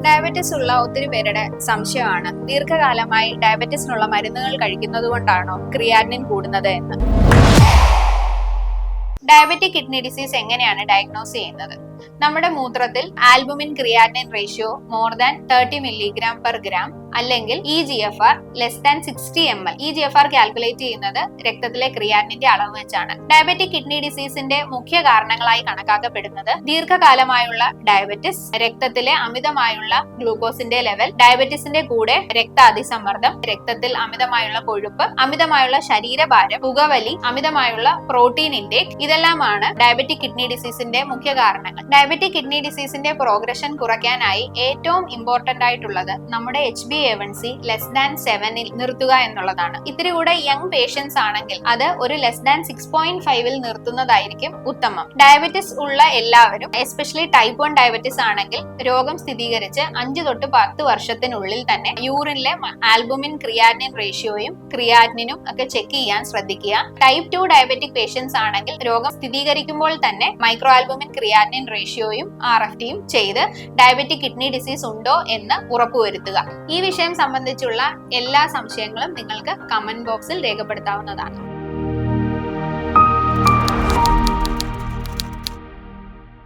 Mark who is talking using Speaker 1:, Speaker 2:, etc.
Speaker 1: Diabetes ഉള്ള ഒത്തിരി പേരുടെ സംശയമാണ് ദീർഘകാലമായി ഡയബറ്റിസിനുള്ള മരുന്നുകൾ കഴിക്കുന്നത് കൊണ്ടാണോ ക്രിയാറ്റിനിൻ കൂടുന്നത് എന്ന്. ഡയബറ്റിക് കിഡ്നി ഡിസീസ് എങ്ങനെയാണ് ഡയഗ്നോസ് ചെയ്യുന്നത്? നമ്മുടെ മൂത്രത്തിൽ albumin creatinine ratio more than 30 milligram per gram അല്ലെങ്കിൽ EGFR less than 60 ml. EGFR calculate ചെയ്യുന്നത് രക്തത്തിലെ ക്രിയാറ്റിനിന്റെ അളവ് വെച്ചാണ്. ഡയബറ്റിക് കിഡ്നി ഡിസീസിന്റെ മുഖ്യ കാരണങ്ങളായി കണക്കാക്കപ്പെടുന്നത് ദീർഘകാലമായുള്ള ഡയബറ്റിസ്, രക്തത്തിലെ അമിതമായുള്ള ഗ്ലൂക്കോസിന്റെ ലെവൽ, ഡയബറ്റിസിന്റെ കൂടെ രക്താതിസമ്മർദ്ദം, രക്തത്തിൽ അമിതമായുള്ള കൊഴുപ്പ്, അമിതമായുള്ള ശരീരഭാരം, പുകവലി, അമിതമായുള്ള പ്രോട്ടീൻ ഇൻടേക്ക്, ഇതെല്ലാമാണ് ഡയബറ്റിക് കിഡ്നി ഡിസീസിന്റെ മുഖ്യ കാരണങ്ങൾ. ഡയബറ്റിക് കിഡ്നി ഡിസീസിന്റെ പ്രോഗ്രഷൻ കുറയ്ക്കാനായി ഏറ്റവും ഇമ്പോർട്ടന്റ് ആയിട്ടുള്ളത് നമ്മുടെ HbA1c ലെസ് ദാൻ 7 നിർത്തുക എന്നുള്ളതാണ്. ഇത്തിരി കൂടെ യങ് പേഷ്യൻസ് ആണെങ്കിൽ അത് ഒരു ലെസ് ദാൻ 6.5 നിർത്തുന്നതായിരിക്കും ഉത്തമം. ഡയബറ്റിസ് ഉള്ള എല്ലാവരും, എസ്പെഷ്യലി ടൈപ്പ് 1 ഡയബറ്റിസ് ആണെങ്കിൽ രോഗം സ്ഥിരീകരിച്ച് 5 തൊട്ട് 10 വർഷത്തിനുള്ളിൽ തന്നെ യൂറിനിലെ ആൽബുമിൻ ക്രിയാറ്റിനിൻ റേഷ്യോയും ക്രിയാറ്റിനിനും ഒക്കെ ചെക്ക് ചെയ്യാൻ ശ്രദ്ധിക്കുക. ടൈപ്പ് 2 ഡയബറ്റിക് പേഷ്യൻസ് ആണെങ്കിൽ രോഗം സ്ഥിരീകരിക്കുമ്പോൾ തന്നെ മൈക്രോ ആൽബുമിൻ ക്രിയാറ്റിനിൻ റേഷ്യോയും RFTയും ചെയ്ത് ഡയബറ്റിക് കിഡ്നി ഡിസീസ് ഉണ്ടോ എന്ന് ഉറപ്പുവരുത്തുക. ഈ വിഷയം സംബന്ധിച്ചുള്ള എല്ലാ സംശയങ്ങളും നിങ്ങൾക്ക് കമന്റ് ബോക്സിൽ രേഖപ്പെടുത്താവുന്നതാണ്.